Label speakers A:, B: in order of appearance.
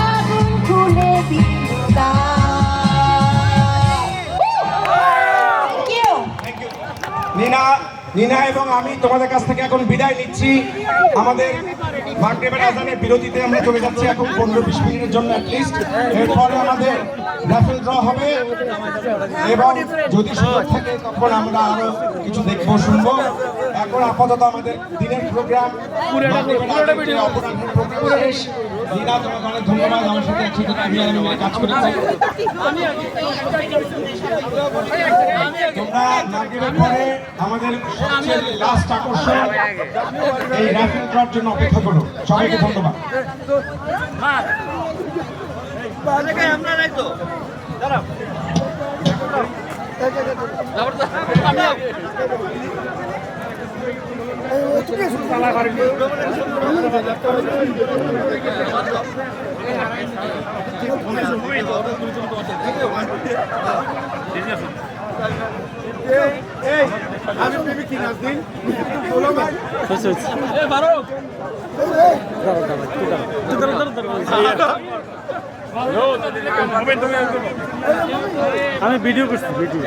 A: আগুন খুলে দিল
B: নিনা এবং আমি তোমাদের কাছ থেকে এখন বিদায় নিচ্ছি। আমাদের মাগরিবের আজানের বিরতিতে আমরা চলে যাচ্ছি এখন 15-20 মিনিটের জন্য অ্যাটলিস্ট। এরপরে আমাদের রাফেল ড্র হবে এবং যদি সুযোগ থাকে তখন আমরা আরো কিছু দেখবো শুনবো। এখন আপাতত আমাদের দিনের প্রোগ্রাম শেষ। নিনা তোমাকে অনেক ধন্যবাদ, আমার সাথে একসাথে মিলে কাজ করেছি। তোমরা মাগরিবের পরে আমাদের সবচেয়ে লাস্ট আকর্ষণ এই রাফেল ড্রর জন্য অপেক্ষা করো। সবাইকে ধন্যবাদ।
C: আমি বেবি কি নাজদিন
D: আমি ভিডিও করছি ভিডিও